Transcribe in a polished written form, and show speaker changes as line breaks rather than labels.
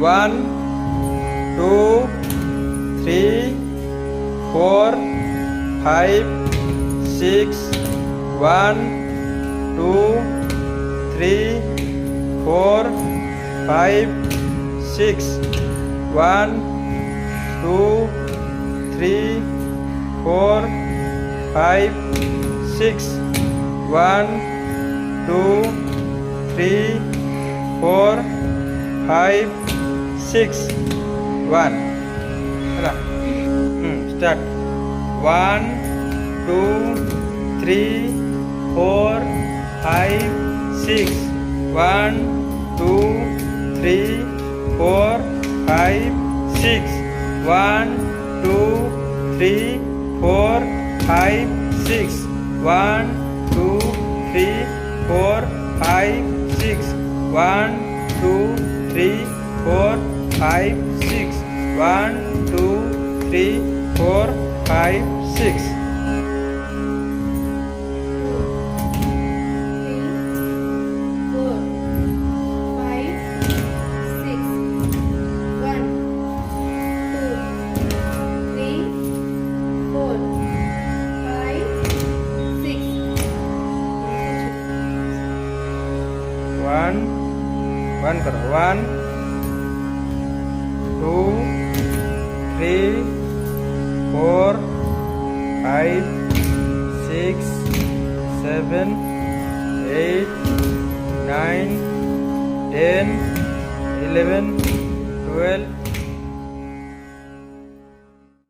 1 2 3 4 5 6 1 2 3 4 5 6 1 2 3 4 5 6 1 2 3 4 5 6 1 ହେଲା start 1 2 3 4 5 6 1 2 3 4 5 6 1 2 3 4 5 6 1 2 3 4 5 6 1 2 3 4 5 6 1 2 3 4 5 6 1 1 करो 1 2 3 4 5 6 7 8 9 10 11 12